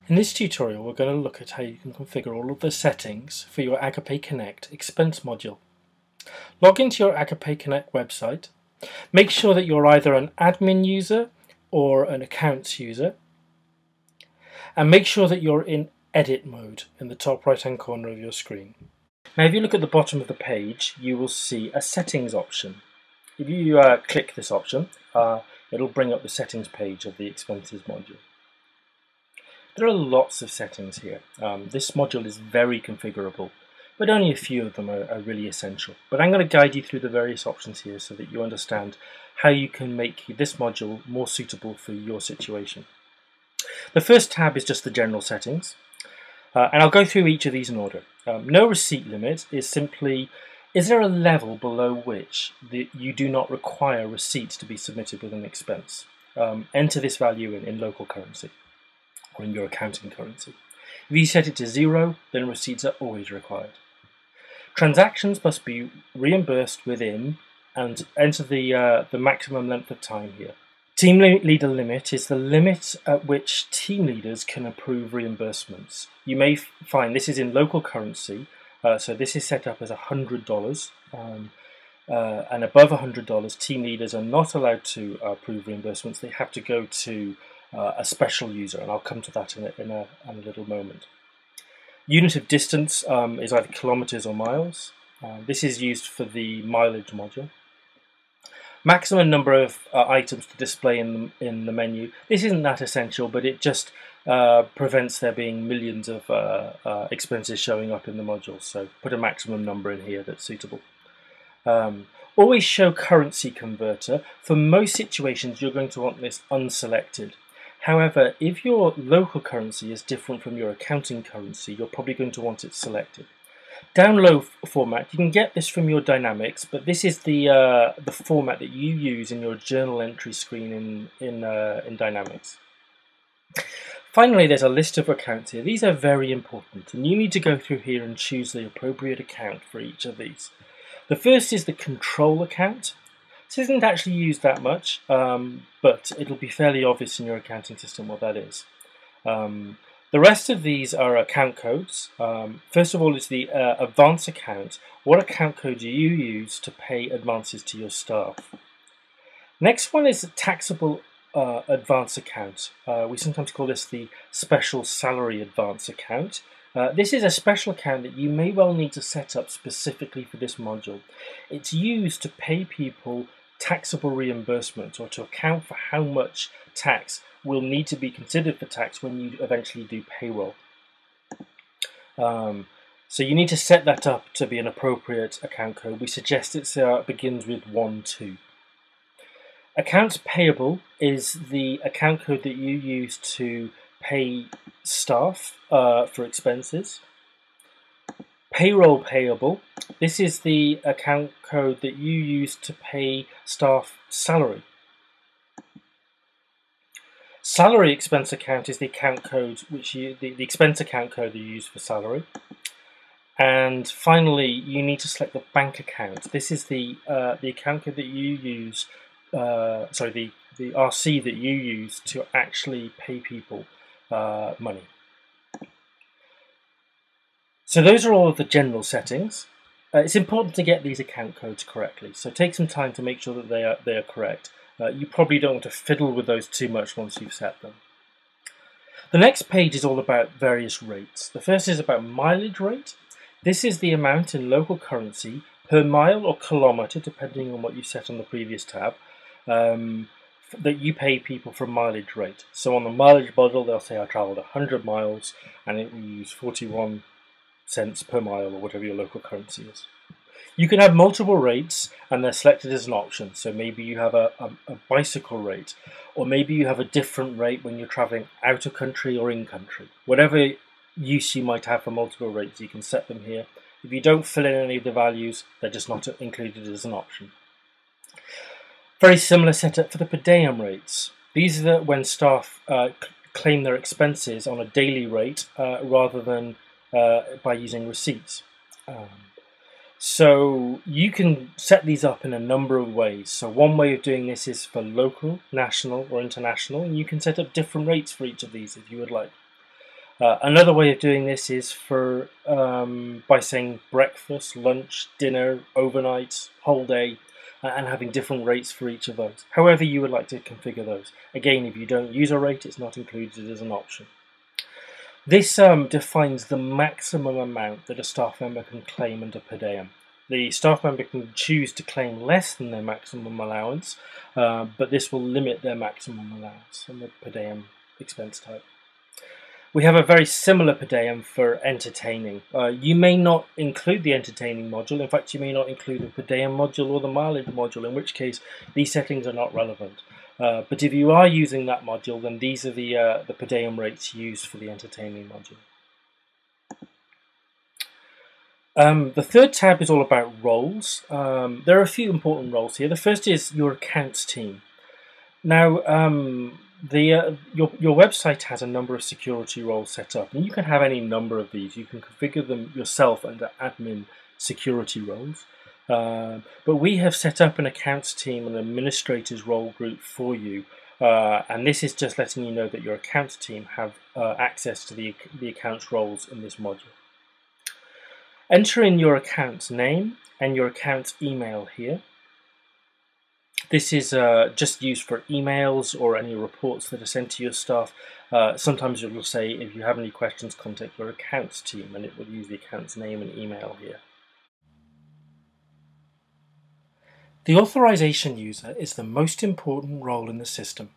In this tutorial, we're going to look at how you can configure all of the settings for your Agape Connect expense module. Log into your Agape Connect website. Make sure that you're either an admin user or an accounts user. And make sure that you're in edit mode in the top right hand corner of your screen. Now if you look at the bottom of the page, you will see a settings option. If you click this option, it'll bring up the settings page of the expenses module. There are lots of settings here. This module is very configurable, but only a few of them are really essential. But I'm going to guide you through the various options here so that you understand how you can make this module more suitable for your situation. The first tab is just the general settings, and I'll go through each of these in order. No receipt limit is simply, is there a level below which you do not require receipts to be submitted with an expense? Enter this value in local currency, or in your accounting currency. If you set it to 0, then receipts are always required. Transactions must be reimbursed within and enter the maximum length of time here. Team leader limit is the limit at which team leaders can approve reimbursements. You may find this is in local currency, so this is set up as $100, and above $100 team leaders are not allowed to approve reimbursements. They have to go to a special user, and I'll come to that in a little moment. Unit of distance is either kilometers or miles. This is used for the mileage module. Maximum number of items to display in the menu. This isn't that essential, but it just prevents there being millions of expenses showing up in the module. So put a maximum number in here that's suitable. Always show currency converter. For most situations, you're going to want this unselected. However, if your local currency is different from your accounting currency, you're probably going to want it selected. Down low format, you can get this from your Dynamics, but this is the format that you use in your journal entry screen in Dynamics. Finally, there's a list of accounts here. These are very important, and you need to go through here and choose the appropriate account for each of these. The first is the control account. This isn't actually used that much, but it'll be fairly obvious in your accounting system what that is. The rest of these are account codes. First of all is the advance account. What account code do you use to pay advances to your staff? Next one is a taxable advance account. We sometimes call this the special salary advance account. This is a special account that you may well need to set up specifically for this module. It's used to pay people taxable reimbursement, or to account for how much tax will need to be considered for tax when you eventually do payroll. So you need to set that up to be an appropriate account code. We suggest it begins with 12. Accounts payable is the account code that you use to pay staff for expenses. Payroll payable, this is the account code that you use to pay staff salary. Salary expense account is the account code the expense account code you use for salary. And finally, you need to select the bank account. This is the account code that you use, the RC that you use to actually pay people money. So those are all of the general settings. It's important to get these account codes correctly, so take some time to make sure that they are correct. You probably don't want to fiddle with those too much once you've set them. The next page is all about various rates. The first is about mileage rate. This is the amount in local currency per mile or kilometre, depending on what you set on the previous tab, that you pay people for mileage rate. So on the mileage model, they'll say I travelled 100 miles and it will use 41 cents per mile, or whatever your local currency is. You can have multiple rates and they're selected as an option. So maybe you have a bicycle rate, or maybe you have a different rate when you're traveling out of country or in country. Whatever use you might have for multiple rates, you can set them here. If you don't fill in any of the values, they're just not included as an option. Very similar setup for the per diem rates. These are when staff claim their expenses on a daily rate rather than by using receipts. So you can set these up in a number of ways. So one way of doing this is for local, national or international, and you can set up different rates for each of these if you would like. Another way of doing this is by saying breakfast, lunch, dinner, overnight, whole day, and having different rates for each of those. However you would like to configure those. Again, if you don't use a rate, it's not included as an option. This defines the maximum amount that a staff member can claim under per diem. The staff member can choose to claim less than their maximum allowance, but this will limit their maximum allowance on the per diem expense type. We have a very similar per diem for entertaining. You may not include the entertaining module. In fact, you may not include the per diem module or the mileage module, in which case these settings are not relevant. But if you are using that module, then these are the per diem rates used for the entertaining module. The third tab is all about roles. There are a few important roles here. The first is your accounts team. Now, your website has a number of security roles set up, and you can have any number of these. You can configure them yourself under admin security roles. But we have set up an accounts team and administrators role group for you, and this is just letting you know that your accounts team have access to the accounts roles in this module. Enter in your account's name and your account's email here. This is just used for emails or any reports that are sent to your staff. Sometimes it will say, if you have any questions, contact your accounts team, and it will use the account's name and email here. The authorization user is the most important role in the system.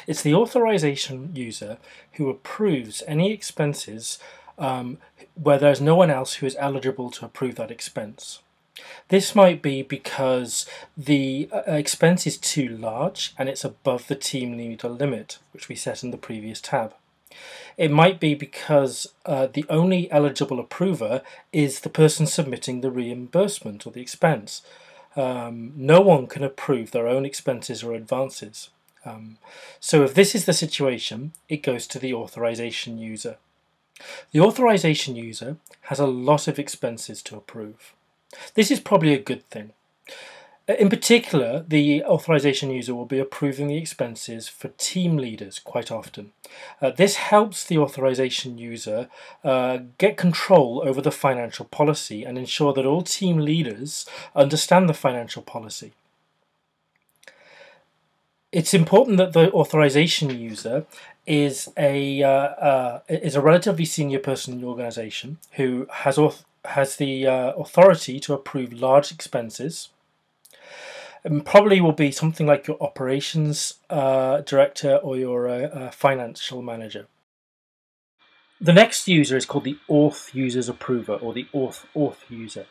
It's the authorization user who approves any expenses where there's no one else who is eligible to approve that expense. This might be because the expense is too large and it's above the team leader limit, which we set in the previous tab. It might be because the only eligible approver is the person submitting the reimbursement or the expense. No one can approve their own expenses or advances. So if this is the situation, it goes to the authorization user. The authorization user has a lot of expenses to approve. This is probably a good thing. In particular, the authorization user will be approving the expenses for team leaders quite often. This helps the authorization user get control over the financial policy and ensure that all team leaders understand the financial policy. It's important that the authorization user is a relatively senior person in the organization who has the authority to approve large expenses. And probably will be something like your operations director or your financial manager. The next user is called the auth user's approver, or the auth user.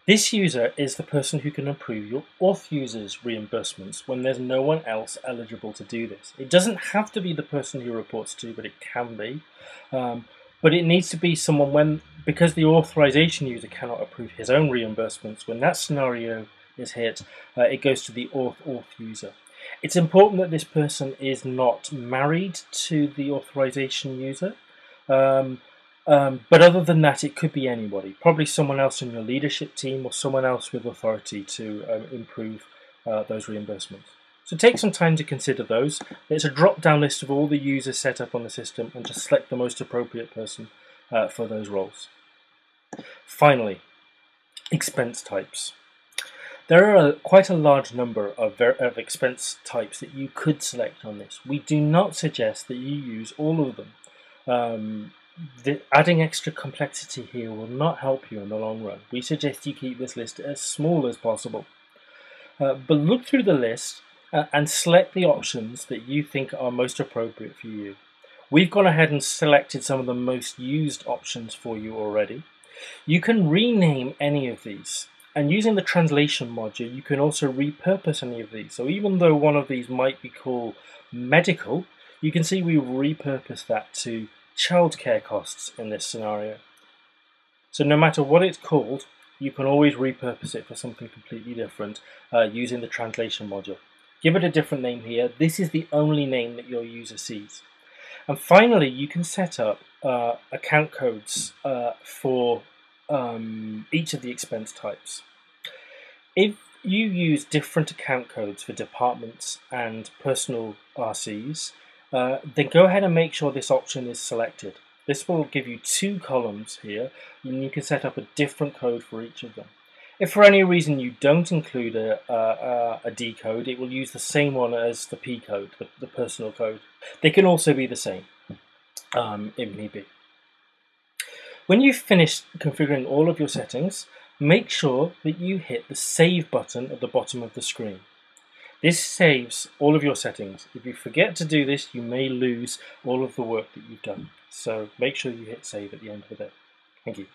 This user is the person who can approve your auth user's reimbursements when there's no one else eligible to do this. It doesn't have to be the person who reports to, but it can be. But it needs to be someone because the authorization user cannot approve his own reimbursements, when that scenario is hit, it goes to the auth user. It's important that this person is not married to the authorization user. But other than that, it could be anybody, probably someone else in your leadership team or someone else with authority to improve those reimbursements. So take some time to consider those. There's a drop-down list of all the users set up on the system, and just select the most appropriate person for those roles. Finally, expense types. There are quite a large number of expense types that you could select on this. We do not suggest that you use all of them. Adding extra complexity here will not help you in the long run. We suggest you keep this list as small as possible. But look through the list and select the options that you think are most appropriate for you. We've gone ahead and selected some of the most used options for you already. You can rename any of these, and using the translation module you can also repurpose any of these. So even though one of these might be called medical, you can see we repurpose that to childcare costs in this scenario. So no matter what it's called, you can always repurpose it for something completely different using the translation module. Give it a different name here. This is the only name that your user sees. And finally, you can set up account codes for each of the expense types. If you use different account codes for departments and personal RCs, then go ahead and make sure this option is selected. This will give you 2 columns here, and you can set up a different code for each of them. If for any reason you don't include a D code, it will use the same one as the P code, the personal code. They can also be the same, if need be. When you've finished configuring all of your settings, make sure that you hit the Save button at the bottom of the screen. This saves all of your settings. If you forget to do this, you may lose all of the work that you've done. So make sure you hit Save at the end of the day. Thank you.